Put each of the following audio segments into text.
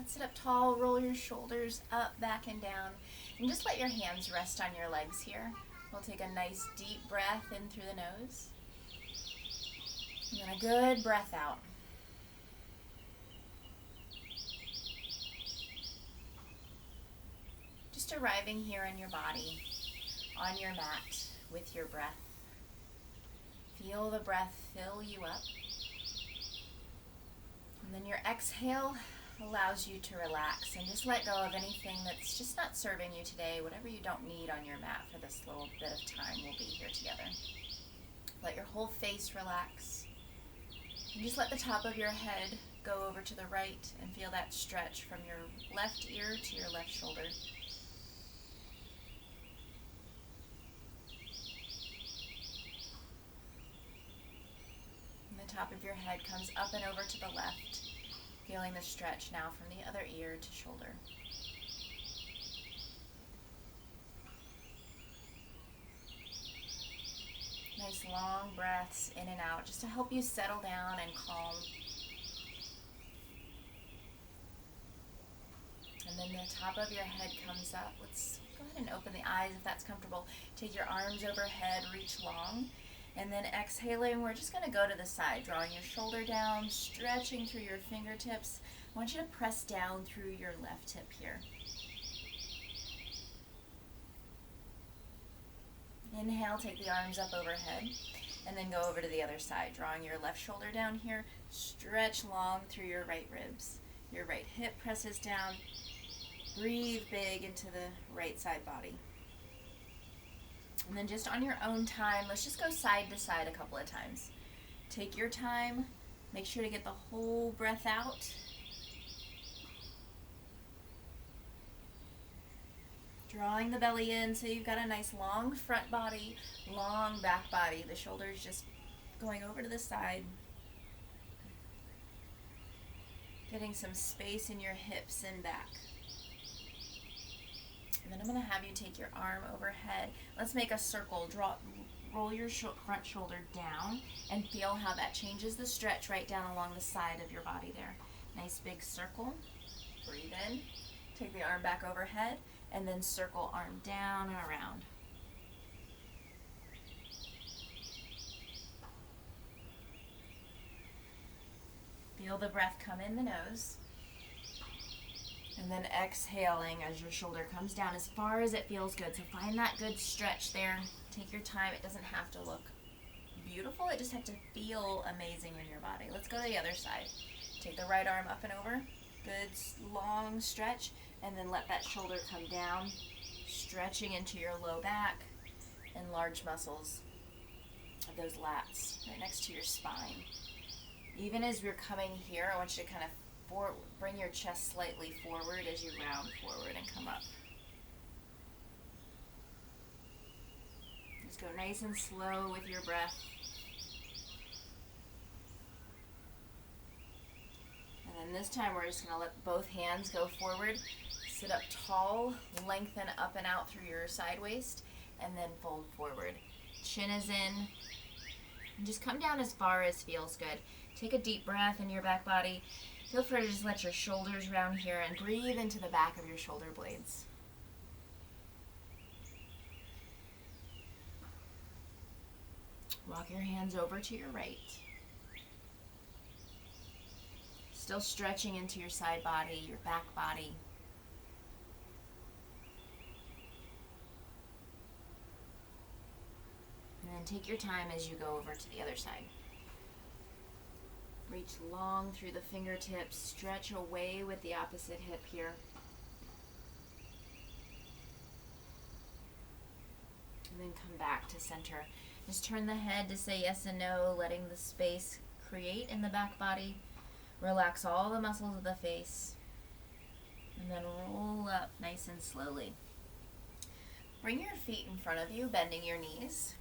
Let's sit up tall, roll your shoulders up, back, and down. And just let your hands rest on your legs here. We'll take a nice deep breath in through the nose. And then a good breath out. Just arriving here in your body, on your mat with your breath. Feel the breath fill you up. And then your exhale allows you to relax and just let go of anything that's just not serving you today. Whatever you don't need on your mat for this little bit of time, we'll be here together. Let your whole face relax. And just let the top of your head go over to the right and feel that stretch from your left ear to your left shoulder. And the top of your head comes up and over to the left. Feeling the stretch now from the other ear to shoulder. Nice long breaths in and out just to help you settle down and calm. And then the top of your head comes up. Let's go ahead and open the eyes if that's comfortable. Take your arms overhead, reach long. And then exhaling, we're just going to go to the side, drawing your shoulder down, stretching through your fingertips. I want you to press down through your left hip here. Inhale, take the arms up overhead, and then go over to the other side, drawing your left shoulder down here. Stretch long through your right ribs. Your right hip presses down. Breathe big into the right side body. And then just on your own time, let's just go side to side a couple of times. Take your time. Make sure to get the whole breath out. Drawing the belly in so you've got a nice long front body, long back body. The shoulders just going over to the side. Getting some space in your hips and back. And then I'm going to have you take your arm overhead. Let's make a circle. Roll your front shoulder down and feel how that changes the stretch right down along the side of your body there. Nice big circle. Breathe in. Take the arm back overhead and then circle arm down and around. Feel the breath come in the nose. And then exhaling as your shoulder comes down as far as it feels good. So find that good stretch there. Take your time. It doesn't have to look beautiful. It just has to feel amazing in your body. Let's go to the other side. Take the right arm up and over. Good long stretch. And then let that shoulder come down. Stretching into your low back and large muscles of those lats right next to your spine. Even as we're coming here, I want you to kind of bring your chest slightly forward as you round forward and come up. Just go nice and slow with your breath. And then this time we're just going to let both hands go forward. Sit up tall, lengthen up and out through your side waist, and then fold forward. Chin is in. And just come down as far as feels good. Take a deep breath in your back body. Feel free to just let your shoulders round here and breathe into the back of your shoulder blades. Walk your hands over to your right. Still stretching into your side body, your back body. And then take your time as you go over to the other side. Reach long through the fingertips, stretch away with the opposite hip here. And then come back to center. Just turn the head to say yes and no, letting the space create in the back body. Relax all the muscles of the face. And then roll up nice and slowly. Bring your feet in front of you, bending your knees.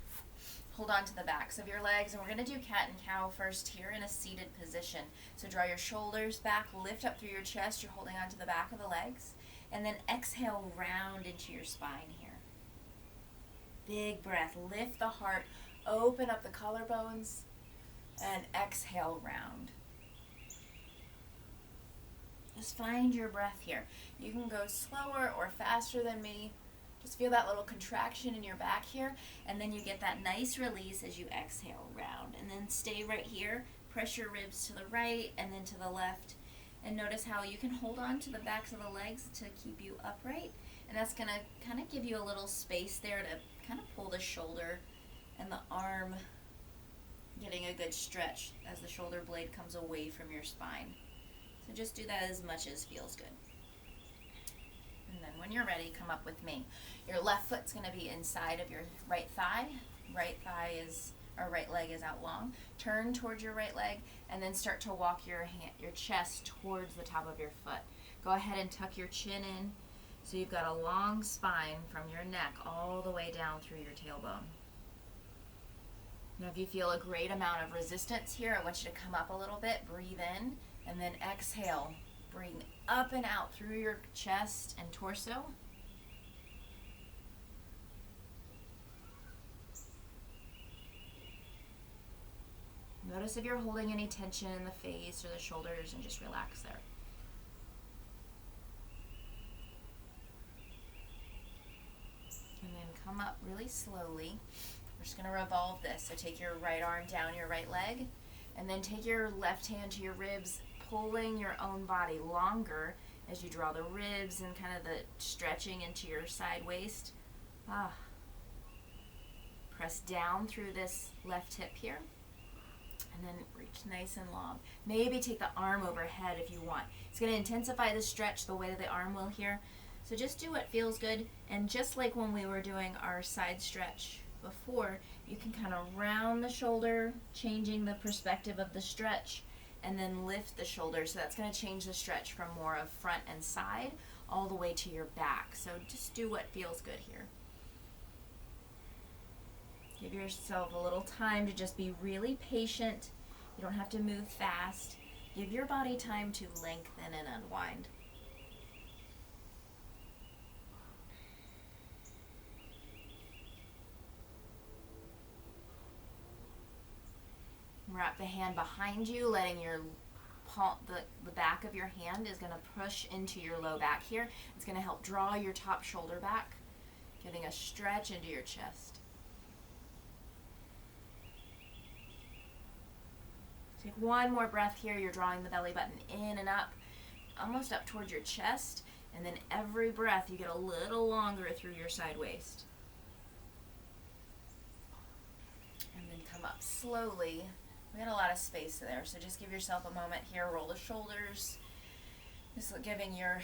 Hold on to the backs of your legs, and we're going to do cat and cow first here in a seated position. So draw your shoulders back, lift up through your chest. You're holding on to the back of the legs. And then exhale, round into your spine here. Big breath. Lift the heart. Open up the collarbones. And exhale, round. Just find your breath here. You can go slower or faster than me. Just feel that little contraction in your back here, and then you get that nice release as you exhale round. And then stay right here. Press your ribs to the right and then to the left. And notice how you can hold on to the backs of the legs to keep you upright. And that's going to kind of give you a little space there to kind of pull the shoulder and the arm, getting a good stretch as the shoulder blade comes away from your spine. So just do that as much as feels good. And then when you're ready, come up with me. Your left foot's going to be inside of your right thigh. Right leg is out long. Turn towards your right leg and then start to walk your chest towards the top of your foot. Go ahead and tuck your chin in so you've got a long spine from your neck all the way down through your tailbone. Now if you feel a great amount of resistance here, I want you to come up a little bit, breathe in, and then exhale. Breathe up and out through your chest and torso. Notice if you're holding any tension in the face or the shoulders, and just relax there. And then come up really slowly. We're just going to revolve this. So take your right arm down your right leg, and then take your left hand to your ribs, pulling your own body longer as you draw the ribs and kind of the stretching into your side waist. Press down through this left hip here. And then reach nice and long. Maybe take the arm overhead if you want. It's going to intensify the stretch the way that the arm will here. So just do what feels good. And just like when we were doing our side stretch before, you can kind of round the shoulder, changing the perspective of the stretch, and then lift the shoulder. So that's going to change the stretch from more of front and side all the way to your back. So just do what feels good here. Give yourself a little time to just be really patient. You don't have to move fast. Give your body time to lengthen and unwind. Wrap the hand behind you, letting your palm, the back of your hand is going to push into your low back here. It's going to help draw your top shoulder back, getting a stretch into your chest. Take one more breath here. You're drawing the belly button in and up, almost up towards your chest. And then every breath you get a little longer through your side waist. And then come up slowly. We got a lot of space there, so just give yourself a moment here. Roll the shoulders. Just giving your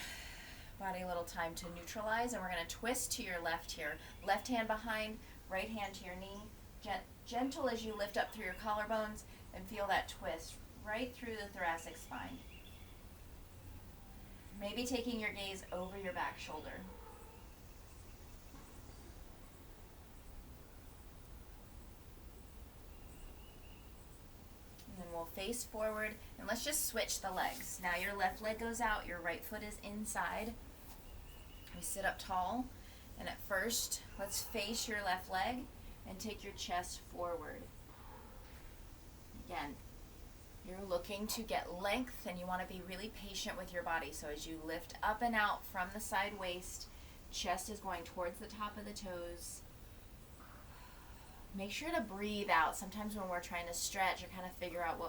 body a little time to neutralize. And we're going to twist to your left here. Left hand behind, right hand to your knee. Gentle as you lift up through your collarbones. And feel that twist right through the thoracic spine. Maybe taking your gaze over your back shoulder. And then we'll face forward, and let's just switch the legs. Now your left leg goes out, your right foot is inside. We sit up tall, and at first, let's face your left leg and take your chest forward. Again, you're looking to get length, and you want to be really patient with your body. So as you lift up and out from the side waist, chest is going towards the top of the toes. Make sure to breathe out. Sometimes when we're trying to stretch or kind of figure out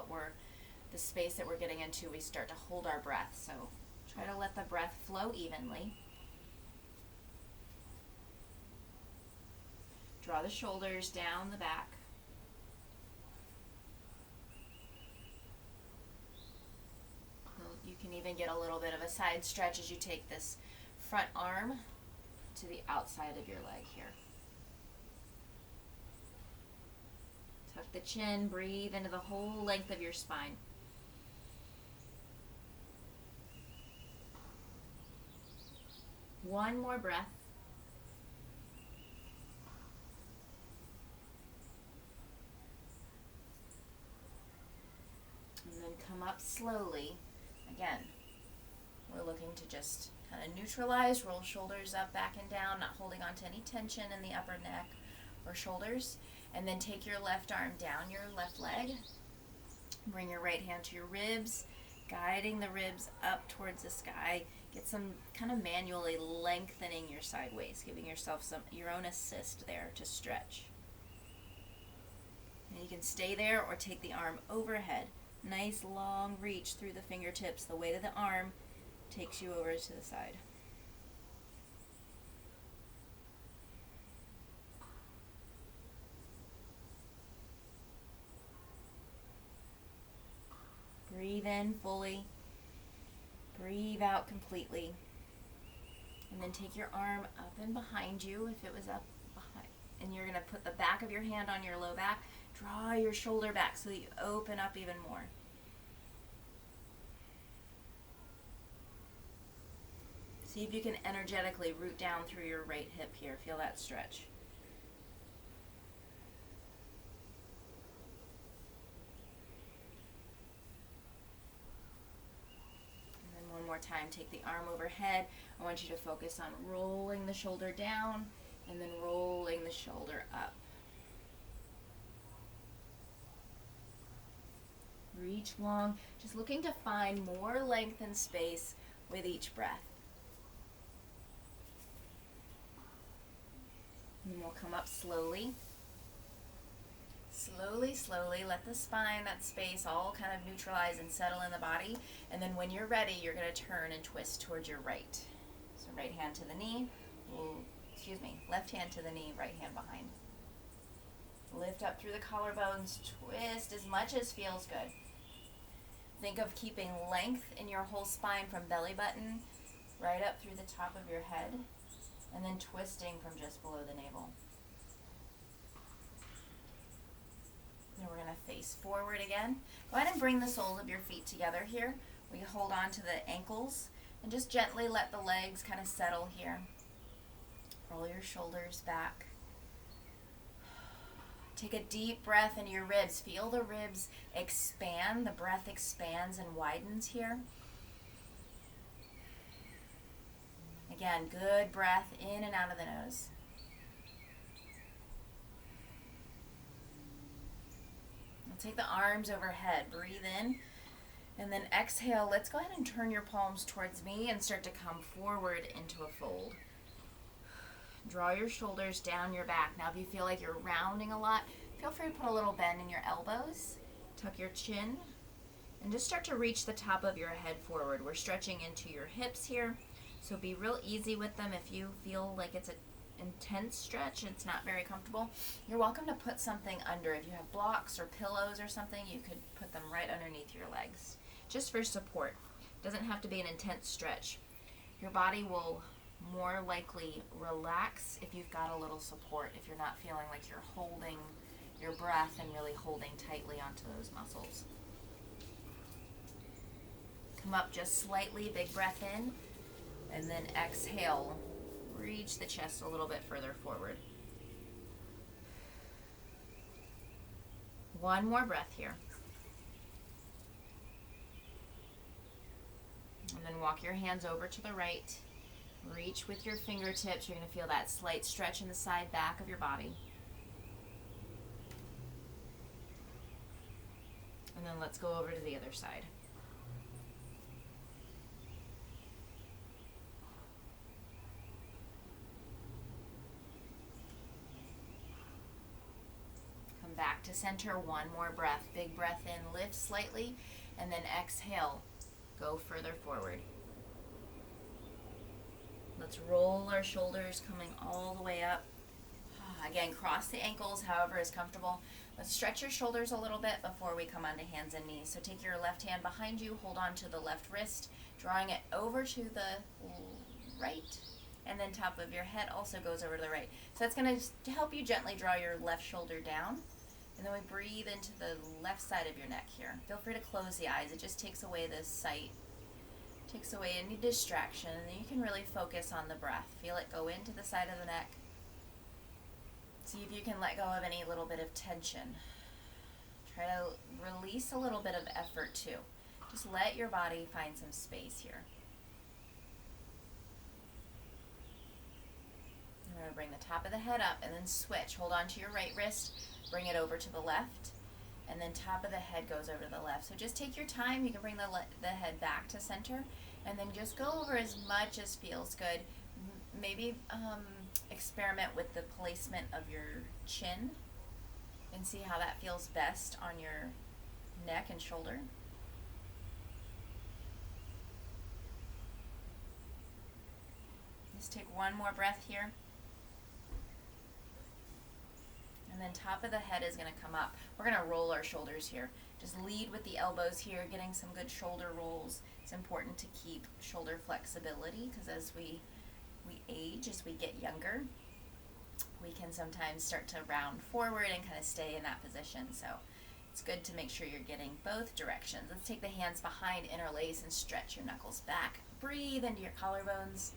the space that we're getting into, we start to hold our breath. So try to let the breath flow evenly. Draw the shoulders down the back. You can even get a little bit of a side stretch as you take this front arm to the outside of your leg here. Tuck the chin, breathe into the whole length of your spine. One more breath. And then come up slowly. Again, we're looking to just kind of neutralize, roll shoulders up, back and down, not holding on to any tension in the upper neck or shoulders. And then take your left arm down your left leg. Bring your right hand to your ribs. guiding the ribs up towards the sky. Get some kind of manually lengthening your side waist, giving yourself your own assist there to stretch. And you can stay there or take the arm overhead. Nice long reach through the fingertips. The weight of the arm takes you over to the side. Breathe in fully. Breathe out completely. And then take your arm up and behind you if it was up behind. And you're going to put the back of your hand on your low back. Draw your shoulder back so that you open up even more. See if you can energetically root down through your right hip here. Feel that stretch. One more time, take the arm overhead. I want you to focus on rolling the shoulder down and then rolling the shoulder up. Reach long, just looking to find more length and space with each breath. And then we'll come up slowly. Slowly, slowly, let the spine, that space, all kind of neutralize and settle in the body. And then when you're ready, you're going to turn and twist towards your right. So right hand to the knee, left hand to the knee, right hand behind. Lift up through the collarbones, twist as much as feels good. Think of keeping length in your whole spine from belly button right up through the top of your head, and then twisting from just below the navel. And we're going to face forward again. Go ahead and bring the soles of your feet together here. We hold on to the ankles and just gently let the legs kind of settle here. Roll your shoulders back. Take a deep breath into your ribs. Feel the ribs expand. The breath expands and widens here. Again, good breath in and out of the nose. Take the arms overhead, breathe in, and then exhale. Let's go ahead and turn your palms towards me and start to come forward into a fold. Draw your shoulders down your back. Now if you feel like you're rounding a lot, feel free to put a little bend in your elbows, tuck your chin, and just start to reach the top of your head forward. We're stretching into your hips here, so be real easy with them. If you feel like it's an intense stretch and it's not very comfortable, you're welcome to put something under. If you have blocks or pillows or something, you could put them right underneath your legs, just for support. It doesn't have to be an intense stretch. Your body will more likely relax if you've got a little support, if you're not feeling like you're holding your breath and really holding tightly onto those muscles. Come up just slightly, big breath in, and then exhale. Reach the chest a little bit further forward. One more breath here. And then walk your hands over to the right. Reach with your fingertips. You're going to feel that slight stretch in the side back of your body. And then let's go over to the other side. Back to center, one more breath. Big breath in, lift slightly, and then exhale. Go further forward. Let's roll our shoulders coming all the way up. Again, cross the ankles however is comfortable. Let's stretch your shoulders a little bit before we come onto hands and knees. So take your left hand behind you, hold on to the left wrist, drawing it over to the right, and then top of your head also goes over to the right. So it's going to help you gently draw your left shoulder down. And then we breathe into the left side of your neck here. Feel free to close the eyes. It just takes away the sight, takes away any distraction, and then you can really focus on the breath. Feel it go into the side of the neck. See if you can let go of any little bit of tension. Try to release a little bit of effort too. Just let your body find some space here. We're going to bring the top of the head up and then switch. Hold on to your right wrist. Bring it over to the left, and then top of the head goes over to the left. So just take your time. You can bring the head back to center, and then just go over as much as feels good. Maybe experiment with the placement of your chin and see how that feels best on your neck and shoulder. Just take one more breath here. And then top of the head is going to come up. We're going to roll our shoulders here. Just lead with the elbows here, getting some good shoulder rolls. It's important to keep shoulder flexibility because as we age, as we get younger, we can sometimes start to round forward and kind of stay in that position. So it's good to make sure you're getting both directions. Let's take the hands behind, interlace, and stretch your knuckles back. Breathe into your collarbones.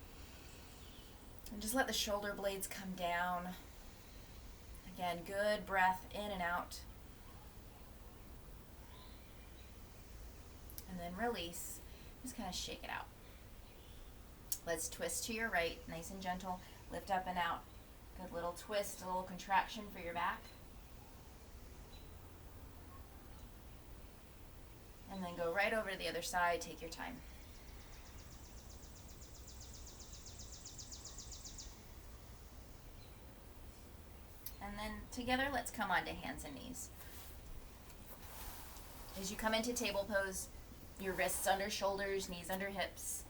And just let the shoulder blades come down. Again, good breath in and out. And then release. Just kind of shake it out. Let's twist to your right, nice and gentle. Lift up and out. Good little twist, a little contraction for your back. And then go right over to the other side. Take your time. And then together, let's come onto hands and knees. As you come into table pose, your wrists under shoulders, knees under hips.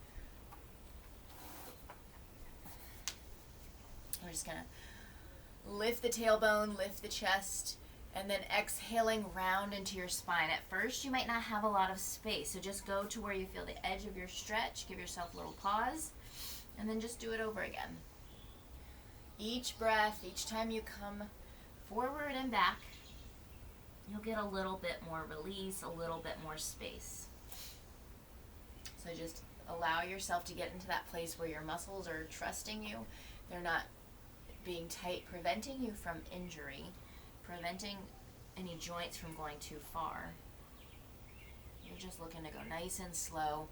We're just going to lift the tailbone, lift the chest, and then exhaling round into your spine. At first, you might not have a lot of space, so just go to where you feel the edge of your stretch. Give yourself a little pause, and then just do it over again. Each breath, each time you come forward and back, you'll get a little bit more release, a little bit more space. So just allow yourself to get into that place where your muscles are trusting you. They're not being tight, preventing you from injury, preventing any joints from going too far. You're just looking to go nice and slow.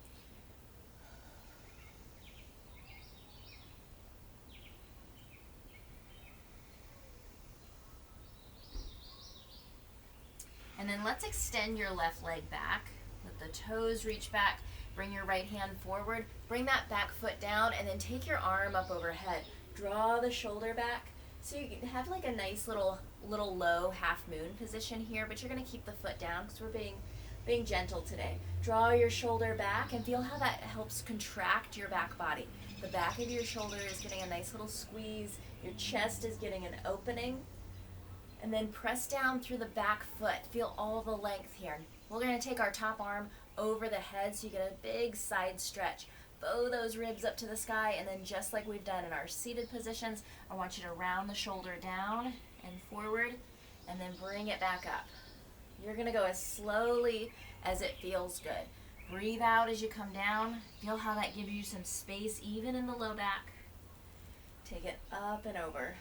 And then let's extend your left leg back. Let the toes reach back. Bring your right hand forward. Bring that back foot down and then take your arm up overhead. Draw the shoulder back. So you can have like a nice little low half moon position here, but you're going to keep the foot down because we're being gentle today. Draw your shoulder back and feel how that helps contract your back body. The back of your shoulder is getting a nice little squeeze. Your chest is getting an opening. And then press down through the back foot. Feel all the length here. We're going to take our top arm over the head so you get a big side stretch. Bow those ribs up to the sky, and then just like we've done in our seated positions, I want you to round the shoulder down and forward, and then bring it back up. You're going to go as slowly as it feels good. Breathe out as you come down. Feel how that gives you some space even in the low back. Take it up and over.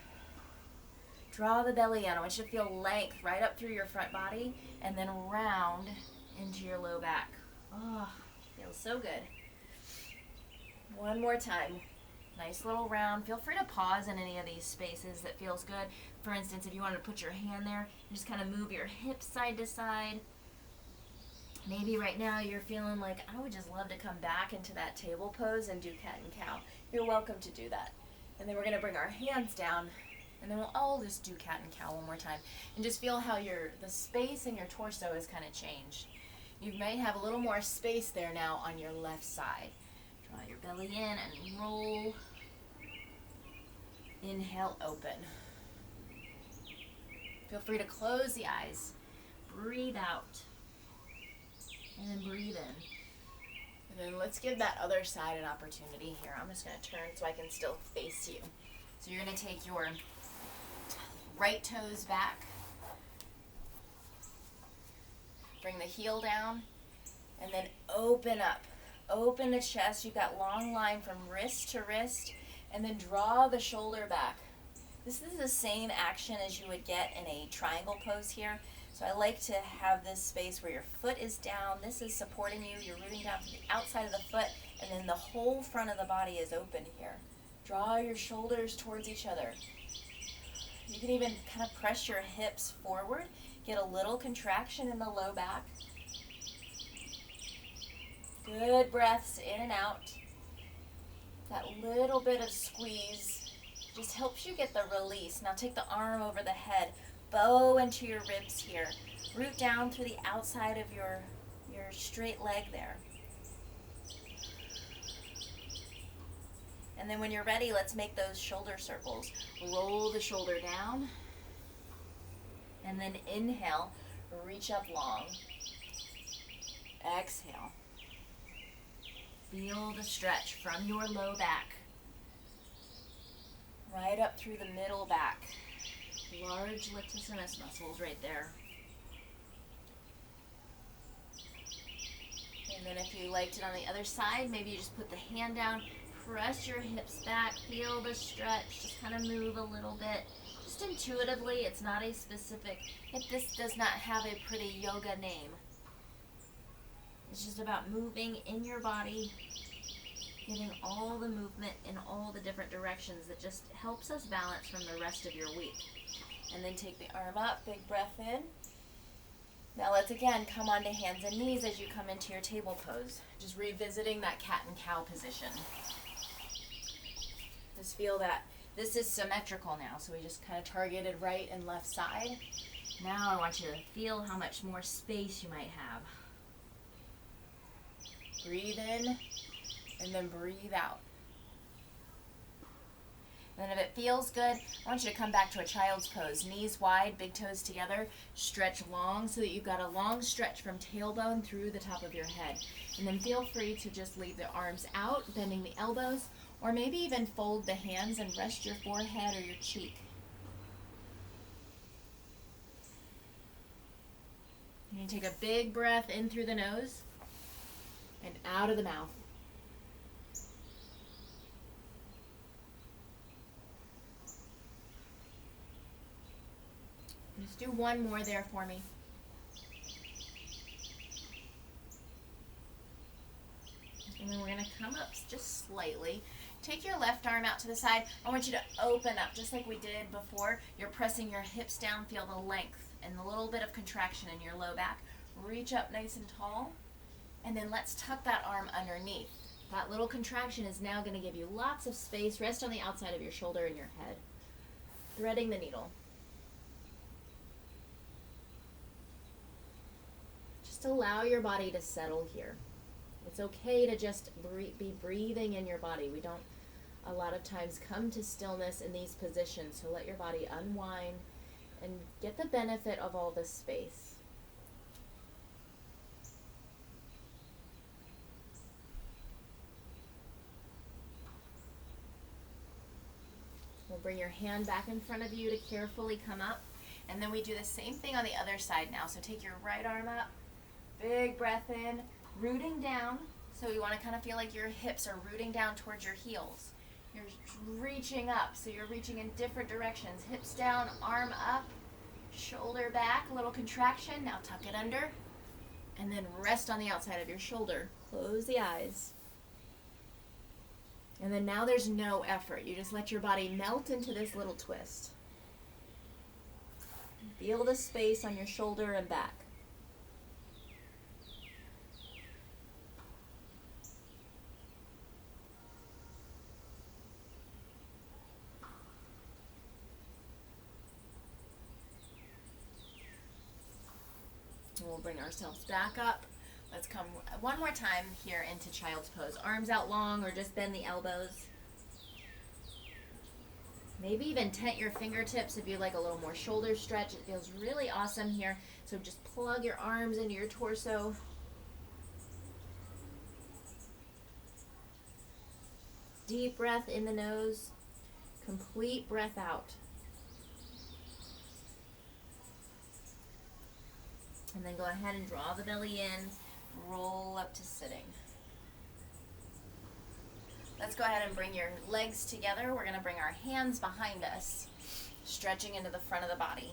Draw the belly in. I want you to feel length right up through your front body and then round into your low back. Oh, feels so good. One more time. Nice little round. Feel free to pause in any of these spaces that feels good. For instance, if you wanted to put your hand there, you just kind of move your hips side to side. Maybe right now you're feeling like, I would just love to come back into that table pose and do cat and cow. You're welcome to do that. And then we're going to bring our hands down. And then we'll all just do cat and cow one more time. And just feel how the space in your torso has kind of changed. You might have a little more space there now on your left side. Draw your belly in and roll. Inhale, open. Feel free to close the eyes. Breathe out. And then breathe in. And then let's give that other side an opportunity here. I'm just going to turn so I can still face you. So you're going to take your right toes back. Bring the heel down. And then open up. Open the chest. You've got long line from wrist to wrist. And then draw the shoulder back. This is the same action as you would get in a triangle pose here. So I like to have this space where your foot is down. This is supporting you. You're rooting down to the outside of the foot. And then the whole front of the body is open here. Draw your shoulders towards each other. You can even kind of press your hips forward Get a little contraction in the low back. Good breaths in and out. That little bit of squeeze just helps you get the release. Now take the arm over the head, bow into your ribs here. Root down through the outside of your straight leg there. And then when you're ready, let's make those shoulder circles. Roll the shoulder down. And then inhale, reach up long. Exhale. Feel the stretch from your low back. Right up through the middle back. Large latissimus muscles right there. And then if you liked it on the other side, maybe you just put the hand down, press your hips back, feel the stretch, just kind of move a little bit. Just intuitively, it's not a specific, this does not have a pretty yoga name. It's just about moving in your body, getting all the movement in all the different directions that just helps us balance from the rest of your week. And then take the arm up, big breath in. Now let's again come onto hands and knees as you come into your table pose. Just revisiting that cat and cow position. Just feel that this is symmetrical now, so we just kind of targeted right and left side. Now I want you to feel how much more space you might have. Breathe in, and then breathe out. And then if it feels good, I want you to come back to a child's pose. Knees wide, big toes together, stretch long so that you've got a long stretch from tailbone through the top of your head. And then feel free to just leave the arms out, bending the elbows, or maybe even fold the hands and rest your forehead or your cheek. And you take a big breath in through the nose and out of the mouth. Just do one more there for me. And then we're going to come up just slightly. Take your left arm out to the side. I want you to open up just like we did before. You're pressing your hips down. Feel the length and a little bit of contraction in your low back. Reach up nice and tall. And then let's tuck that arm underneath. That little contraction is now going to give you lots of space. Rest on the outside of your shoulder and your head. Threading the needle. Just allow your body to settle here. It's okay to just be breathing in your body. We don't a lot of times come to stillness in these positions, so let your body unwind and get the benefit of all this space. We'll bring your hand back in front of you to carefully come up, and then we do the same thing on the other side now. So take your right arm up, big breath in, rooting down. So you want to kind of feel like your hips are rooting down towards your heels. You're reaching up, so you're reaching in different directions. Hips down, arm up, shoulder back, a little contraction. Now tuck it under, and then rest on the outside of your shoulder. Close the eyes. And then now there's no effort. You just let your body melt into this little twist. Feel the space on your shoulder and back. And we'll bring ourselves back up. Let's come one more time here into child's pose. Arms out long, or just bend the elbows. Maybe even tent your fingertips if you like a little more shoulder stretch. It feels really awesome here. So just plug your arms into your torso. Deep breath in the nose. Complete breath out. And then go ahead and draw the belly in. Roll up to sitting. Let's go ahead and bring your legs together. We're going to bring our hands behind us, stretching into the front of the body.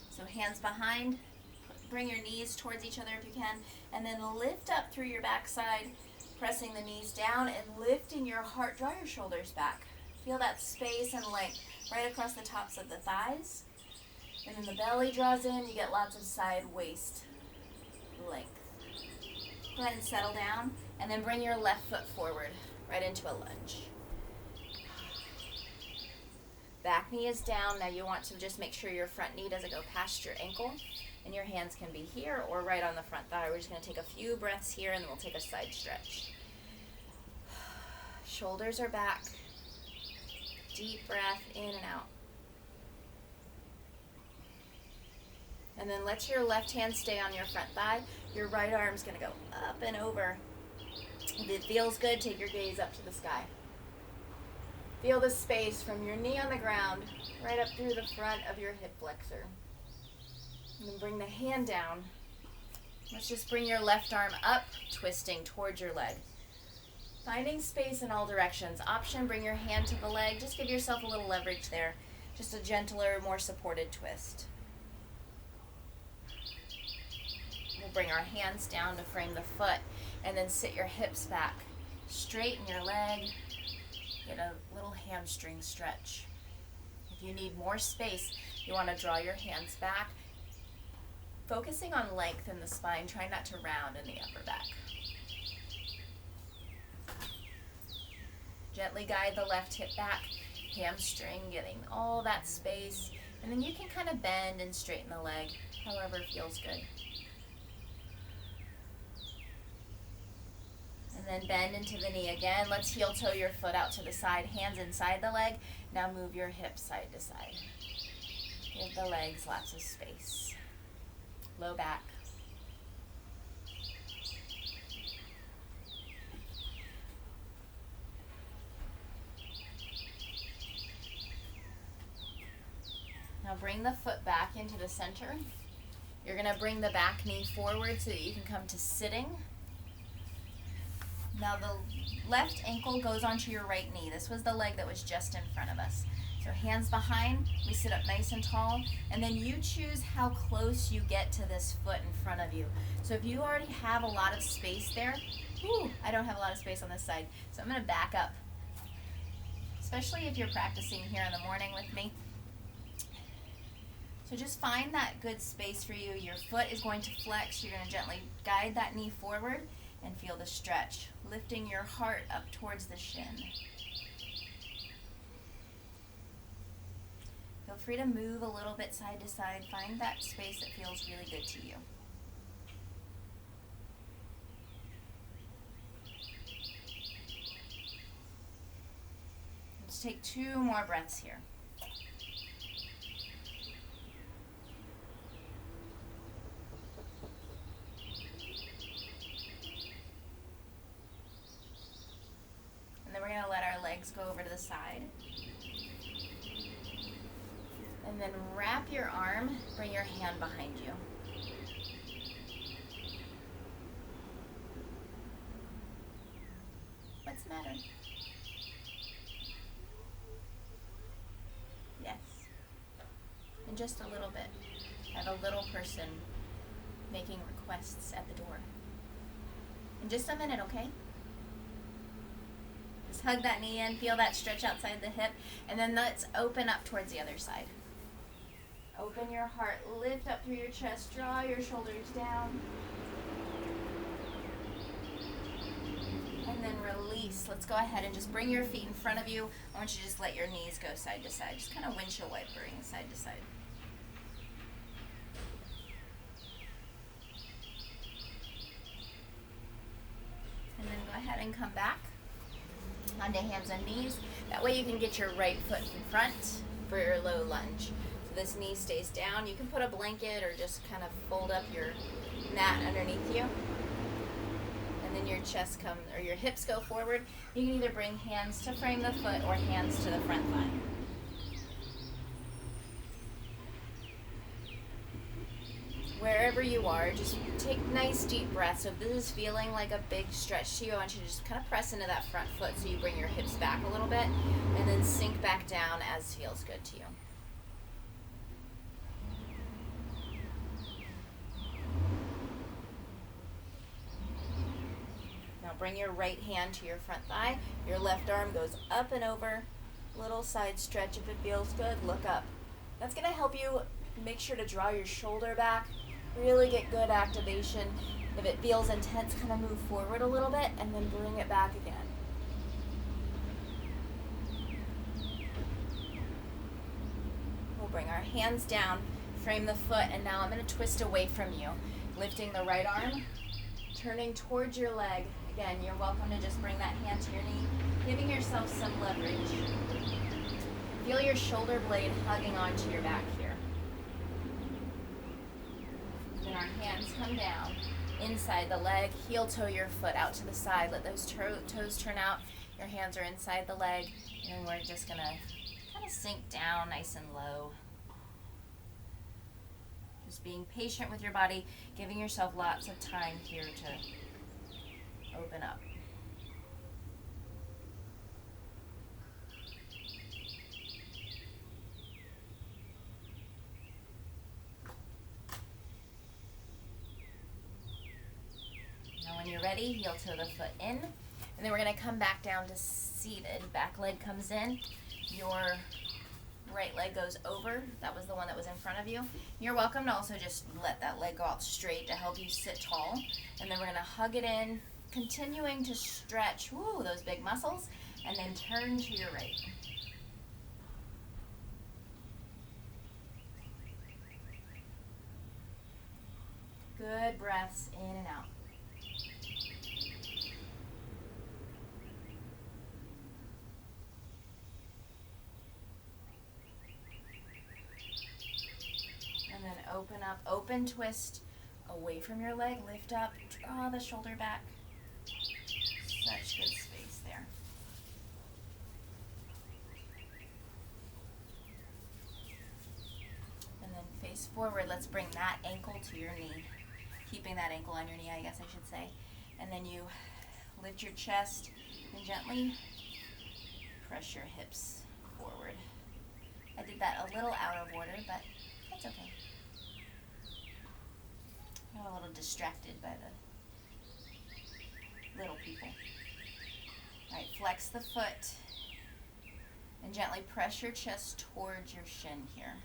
So hands behind, bring your knees towards each other if you can, and then lift up through your backside, pressing the knees down and lifting your heart. Draw your shoulders back. Feel that space and length right across the tops of the thighs. And then the belly draws in, you get lots of side waist length. Go ahead and settle down, and then bring your left foot forward, right into a lunge. Back knee is down. Now you want to just make sure your front knee doesn't go past your ankle, and your hands can be here or right on the front thigh. We're just going to take a few breaths here, and then we'll take a side stretch. Shoulders are back. Deep breath in and out. And then let your left hand stay on your front thigh. Your right arm's going to go up and over. If it feels good, take your gaze up to the sky. Feel the space from your knee on the ground right up through the front of your hip flexor. And then bring the hand down. Let's just bring your left arm up, twisting towards your leg. Finding space in all directions. Option, bring your hand to the leg. Just give yourself a little leverage there. Just a gentler, more supported twist. We'll bring our hands down to frame the foot, and then sit your hips back. Straighten your leg. Get a little hamstring stretch. If you need more space, you want to draw your hands back, focusing on length in the spine. Try not to round in the upper back. Gently guide the left hip back, hamstring, getting all that space. And then you can kind of bend and straighten the leg, however feels good. And then bend into the knee again. Let's heel toe your foot out to the side, hands inside the leg. Now move your hips side to side. Give the legs lots of space. Low back. Now bring the foot back into the center. You're going to bring the back knee forward so that you can come to sitting. Now the left ankle goes onto your right knee. This was the leg that was just in front of us. So hands behind, we sit up nice and tall, and then you choose how close you get to this foot in front of you. So if you already have a lot of space there, I don't have a lot of space on this side, so I'm going to back up. Especially if you're practicing here in the morning with me. So just find that good space for you. Your foot is going to flex. You're going to gently guide that knee forward and feel the stretch, lifting your heart up towards the shin. Feel free to move a little bit side to side. Find that space that feels really good to you. Let's take 2 more breaths here. We're going to let our legs go over to the side. And then wrap your arm, bring your hand behind you. What's the matter? Yes. In just a little bit, I have a little person making requests at the door. In just a minute, okay? Just hug that knee in, feel that stretch outside the hip, and then let's open up towards the other side. Open your heart, lift up through your chest, draw your shoulders down. And then release. Let's go ahead and just bring your feet in front of you. I want you to just let your knees go side to side, just kind of windshield wipering side to side. And then go ahead and come back onto hands and knees. That way you can get your right foot in front for your low lunge. So this knee stays down. You can put a blanket or just kind of fold up your mat underneath you. And then your chest comes, or your hips go forward. You can either bring hands to frame the foot or hands to the front thigh. Wherever you are, just take nice deep breaths. So if this is feeling like a big stretch to you, I want you to just kind of press into that front foot so you bring your hips back a little bit and then sink back down as feels good to you. Now bring your right hand to your front thigh. Your left arm goes up and over. Little side stretch if it feels good. Look up. That's going to help you Make sure to draw your shoulder back. Really get good activation. If it feels intense, kind of move forward a little bit and then bring it back again. We'll bring our hands down, frame the foot, and now I'm going to twist away from you. Lifting the right arm, turning towards your leg. Again, you're welcome to just bring that hand to your knee, giving yourself some leverage. Feel your shoulder blade hugging onto your back here. Then our hands come down, inside the leg, heel toe your foot out to the side. Let those toes turn out. Your hands are inside the leg, and we're just going to kind of sink down nice and low. Just being patient with your body, giving yourself lots of time here to open up. Now when you're ready, heel toe the foot in, and then we're going to come back down to seated. Back leg comes in, your right leg goes over. That was the one that was in front of you. You're welcome to also just let that leg go out straight to help you sit tall. And then we're going to hug it in, continuing to stretch, woo, those big muscles, and then turn to your right. Good breaths in and out. And then open up, open twist, away from your leg, lift up, draw the shoulder back. Such good space there. And then face forward, let's bring that ankle to your knee. Keeping that ankle on your knee, I guess I should say. And then you lift your chest and gently press your hips forward. I did that a little out of order, but that's okay. I got a little distracted by the little people. All right, flex the foot and gently press your chest towards your shin here.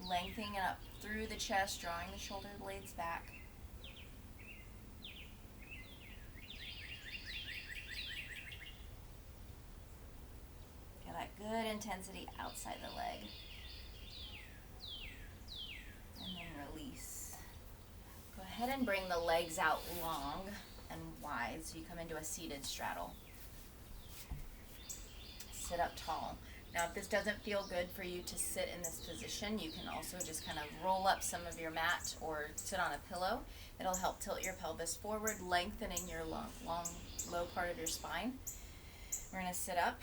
Lengthening it up through the chest, drawing the shoulder blades back. Get that good intensity outside the leg. And then release. Go ahead and bring the legs out long and wide so you come into a seated straddle. Sit up tall. Now, if this doesn't feel good for you to sit in this position, you can also just kind of roll up some of your mat or sit on a pillow. It'll help tilt your pelvis forward, lengthening your long, low part of your spine. We're going to sit up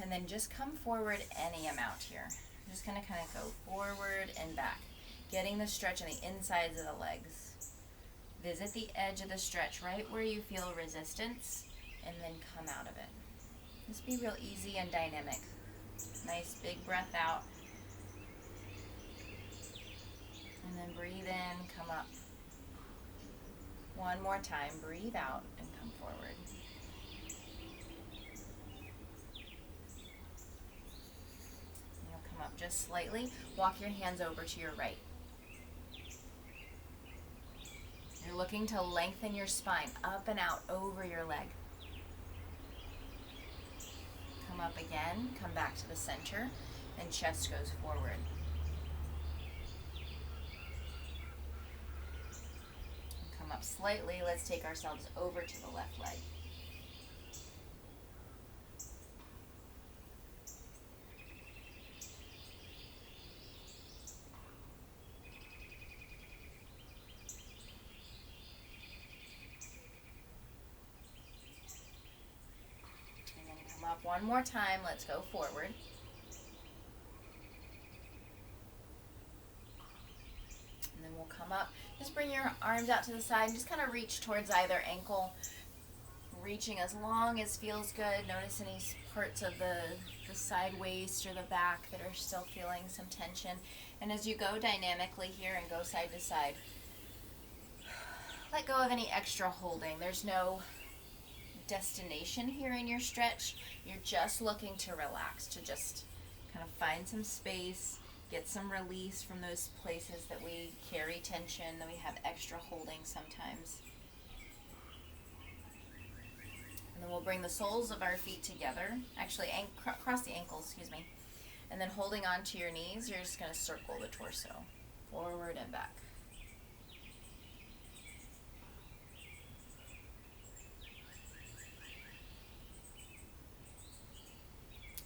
and then just come forward any amount here. I'm just going to kind of go forward and back, getting the stretch on the insides of the legs. Visit the edge of the stretch right where you feel resistance and then come out of it. Just be real easy and dynamic. Nice big breath out. And then breathe in, come up. One more time, breathe out and come forward. You'll come up just slightly. Walk your hands over to your right. You're looking to lengthen your spine up and out over your leg. Come up again, come back to the center, and chest goes forward. Come up slightly, let's take ourselves over to the left leg. Up one more time, let's go forward. And then we'll come up. Just bring your arms out to the side and just kind of reach towards either ankle, reaching as long as feels good. Notice any parts of the side waist or the back that are still feeling some tension. And as you go dynamically here and go side to side, let go of any extra holding. There's no destination here in your stretch. You're just looking to relax, to just Kind of find some space, get some release from those places that we carry tension, that we have extra holding sometimes. And then we'll bring the soles of our feet together, actually cross the ankles, excuse me. And then holding on to your knees, you're just going to circle the torso, forward and back.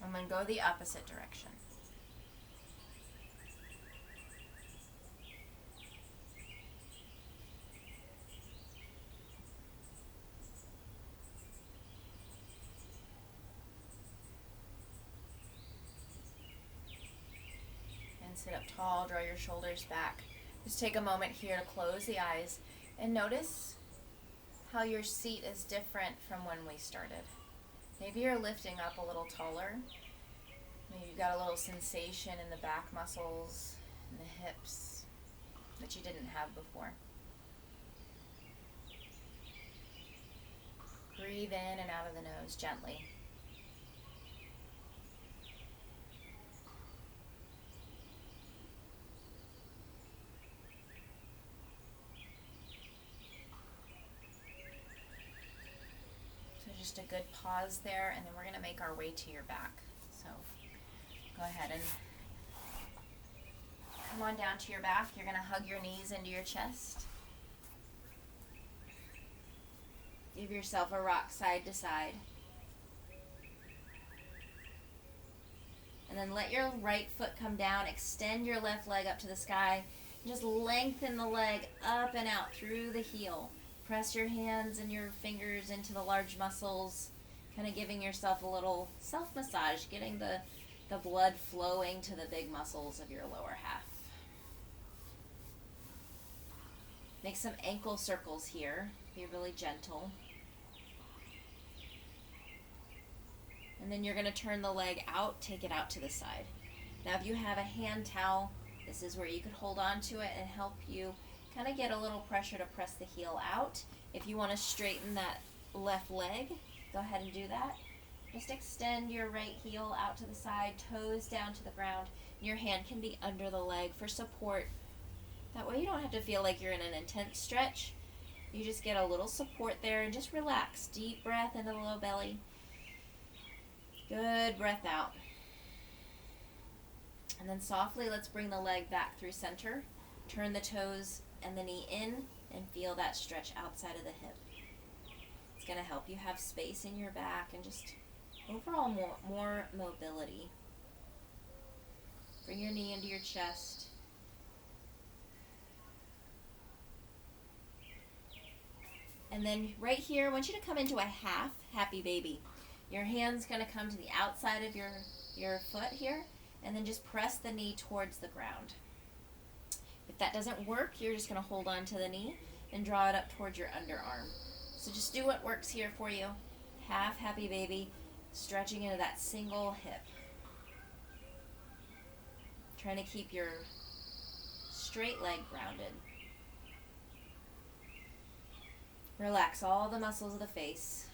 And then go the opposite direction. And sit up tall, draw your shoulders back. Just take a moment here to close the eyes and notice how your seat is different from when we started. Maybe you're lifting up a little taller. Maybe you've got a little sensation in the back muscles and the hips that you didn't have before. Breathe in and out of the nose gently. Just a good pause there, and then we're going to make our way to your back. So go ahead and come on down to your back. You're going to hug your knees into your chest. Give yourself a rock side to side. And then let your right foot come down. Extend your left leg up to the sky. Just lengthen the leg up and out through the heel. Press your hands and your fingers into the large muscles, kind of giving yourself a little self-massage, getting the blood flowing to the big muscles of your lower half. Make some ankle circles here. Be really gentle. And then you're going to turn the leg out, take it out to the side. Now if you have a hand towel, this is where you could hold on to it and help you kind of get a little pressure to press the heel out. If you want to straighten that left leg, go ahead and do that. Just extend your right heel out to the side, toes down to the ground. Your hand can be under the leg for support. That way you don't have to feel like you're in an intense stretch. You just get a little support there and just relax. Deep breath into the low belly. Good breath out. And then softly, let's bring the leg back through center. Turn the toes and the knee in and feel that stretch outside of the hip. It's going to help you have space in your back and just overall more mobility. Bring your knee into your chest. And then right here, I want you to come into a half happy baby. Your hand's going to come to the outside of your foot here, and then just press the knee towards the ground. If that doesn't work, you're just going to hold on to the knee and draw it up towards your underarm. So just do what works here for you. Half happy baby, stretching into that single hip. Trying to keep your straight leg grounded. Relax all the muscles of the face.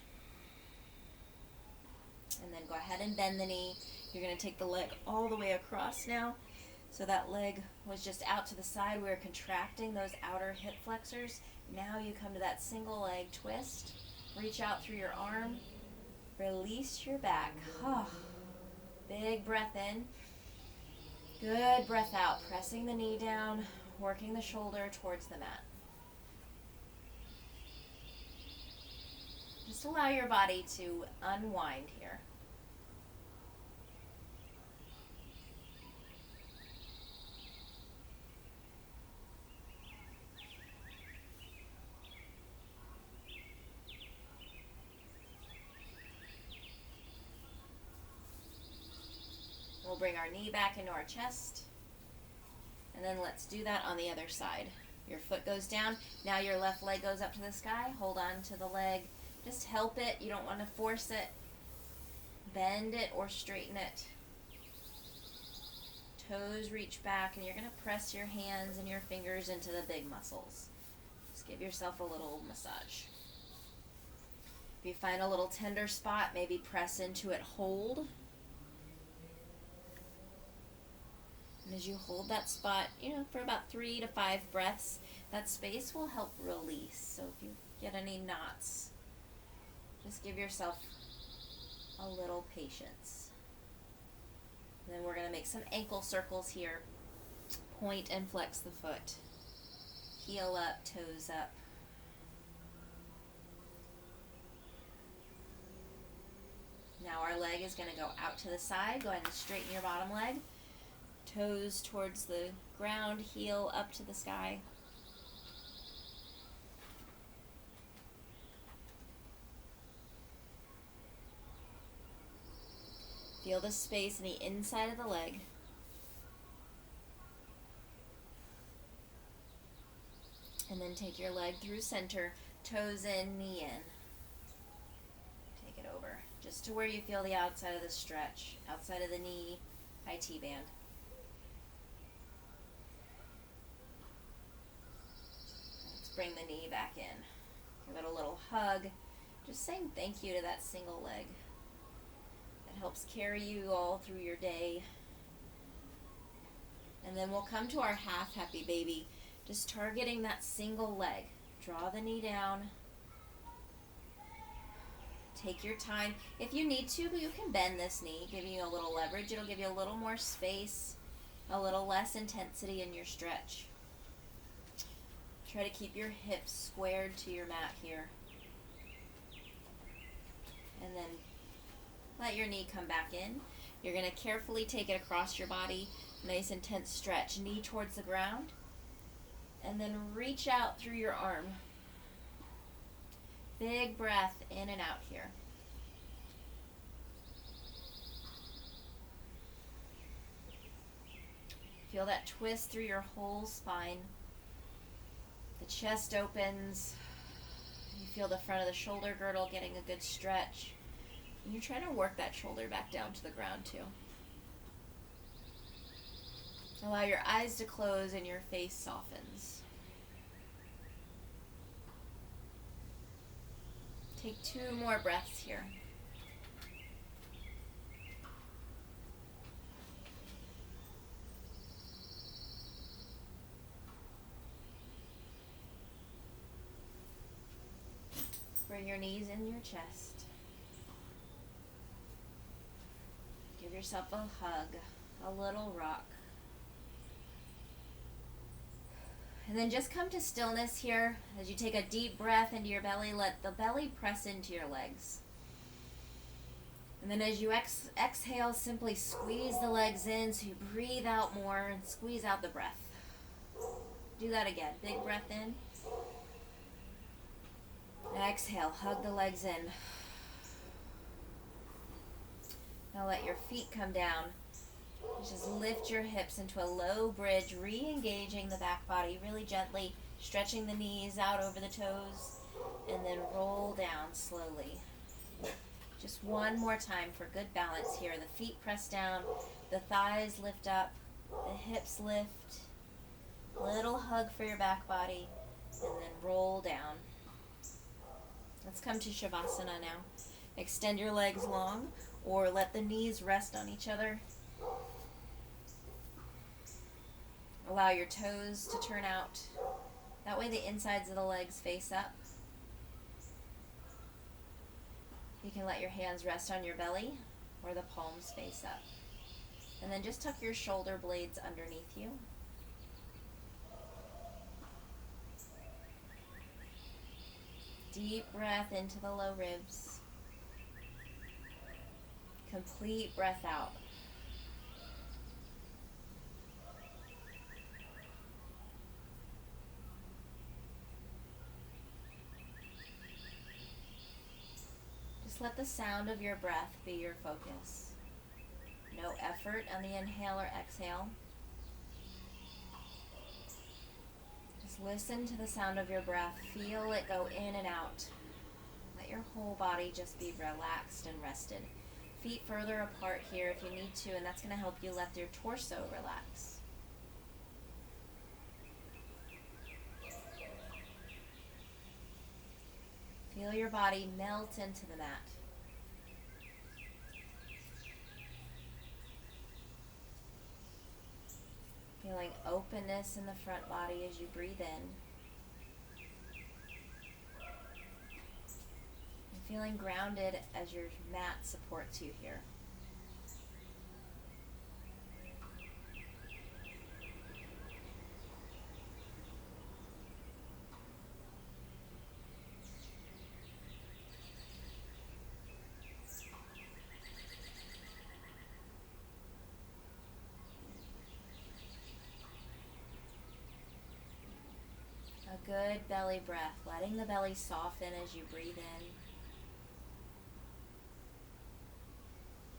And then go ahead and bend the knee. You're going to take the leg all the way across now. So that leg was just out to the side. We were contracting those outer hip flexors. Now you come to that single leg twist. Reach out through your arm. Release your back. Oh, big breath in. Good breath out. Pressing the knee down. Working the shoulder towards the mat. Just allow your body to unwind here. We'll bring our knee back into our chest. And then let's do that on the other side. Your foot goes down. Now your left leg goes up to the sky. Hold on to the leg. Just help it. You don't want to force it. Bend it or straighten it. Toes reach back, and you're going to press your hands and your fingers into the big muscles. Just give yourself a little massage. If you find a little tender spot, maybe press into it, hold. And as you hold that spot, for about 3 to 5 breaths, that space will help release. So if you get any knots, just give yourself a little patience. And then we're going to make some ankle circles here. Point and flex the foot. Heel up, toes up. Now our leg is going to go out to the side. Go ahead and straighten your bottom leg. Toes towards the ground, heel up to the sky. Feel the space in the inside of the leg. And then take your leg through center, toes in, knee in. Take it over, just to where you feel the outside of the stretch, outside of the knee, IT band. Let's bring the knee back in. Give it a little hug. Just saying thank you to that single leg. That helps carry you all through your day. And then we'll come to our half happy baby. Just targeting that single leg. Draw the knee down. Take your time. If you need to, you can bend this knee, giving you a little leverage. It'll give you a little more space, a little less intensity in your stretch. Try to keep your hips squared to your mat here. And then let your knee come back in. You're going to carefully take it across your body. Nice intense stretch. Knee towards the ground. And then reach out through your arm. Big breath in and out here. Feel that twist through your whole spine. The chest opens. You feel the front of the shoulder girdle getting a good stretch. And you're trying to work that shoulder back down to the ground too. Allow your eyes to close and your face softens. Take 2 more breaths here. Bring your knees in your chest. Give yourself a hug, a little rock. And then just come to stillness here. As you take a deep breath into your belly, let the belly press into your legs. And then as you exhale, simply squeeze the legs in so you breathe out more and squeeze out the breath. Do that again. Big breath in. And exhale, hug the legs in. Now let your feet come down. Just lift your hips into a low bridge, re-engaging the back body really gently, stretching the knees out over the toes, and then roll down slowly. Just one more time for good balance here. The feet press down, the thighs lift up, the hips lift. Little hug for your back body, and then roll down. Let's come to Shavasana now. Extend your legs long, or let the knees rest on each other. Allow your toes to turn out. That way the insides of the legs face up. You can let your hands rest on your belly or the palms face up. And then just tuck your shoulder blades underneath you. Deep breath into the low ribs. Complete breath out. Just let the sound of your breath be your focus. No effort on the inhale or exhale. Just listen to the sound of your breath. Feel it go in and out. Let your whole body just be relaxed and rested. Feet further apart here if you need to, and that's going to help you let your torso relax. Feel your body melt into the mat. Feeling openness in the front body as you breathe in. And feeling grounded as your mat supports you here. A good belly breath, letting the belly soften as you breathe in.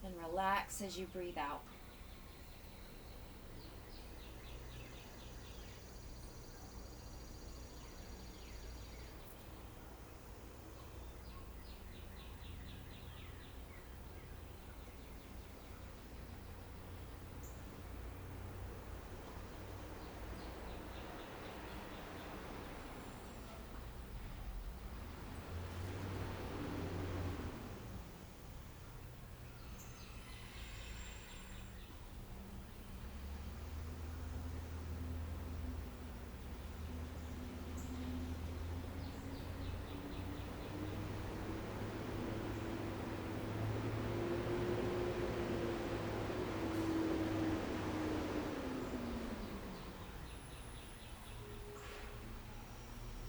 And relax as you breathe out.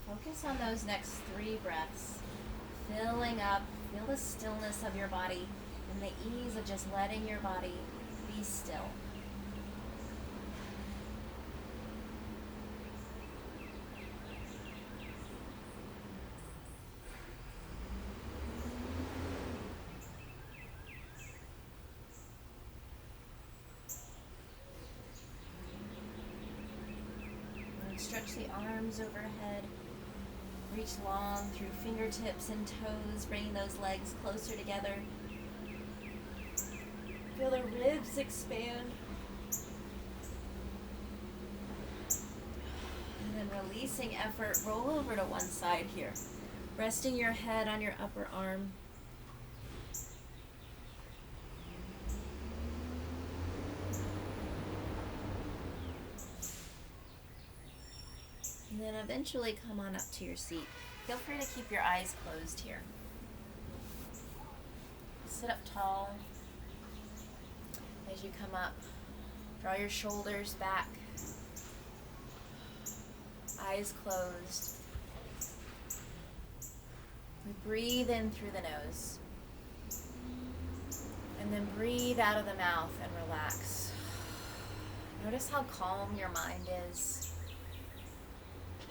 Focus on those next 3 breaths. Filling up, feel the stillness of your body and the ease of just letting your body be still. And stretch the arms overhead. Reach long through fingertips and toes, bringing those legs closer together. Feel the ribs expand. And then releasing effort, roll over to one side here. Resting your head on your upper arm. And then eventually come on up to your seat. Feel free to keep your eyes closed here. Sit up tall. As you come up, draw your shoulders back. Eyes closed. We breathe in through the nose. And then breathe out of the mouth and relax. Notice how calm your mind is.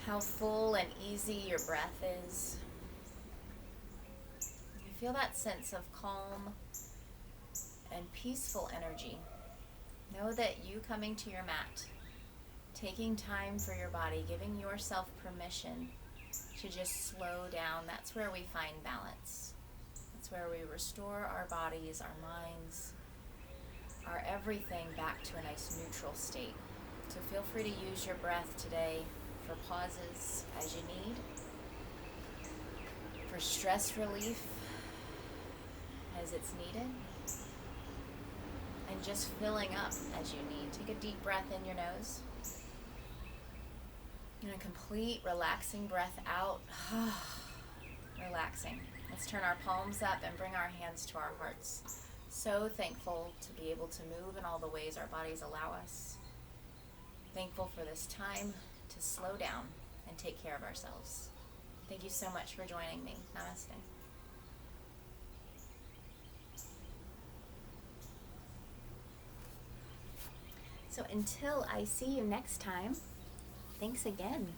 How full and easy your breath is. You feel that sense of calm and peaceful energy. Know that you coming to your mat, taking time for your body, giving yourself permission to just slow down, that's where we find balance. That's where we restore our bodies, our minds, our everything back to a nice neutral state. So feel free to use your breath today for pauses as you need, for stress relief as it's needed, and just filling up as you need. Take a deep breath in your nose, and a complete relaxing breath out. Relaxing. Let's turn our palms up and bring our hands to our hearts. So thankful to be able to move in all the ways our bodies allow us. Thankful for this time to slow down and take care of ourselves. Thank you so much for joining me. Namaste. So until I see you next time, thanks again.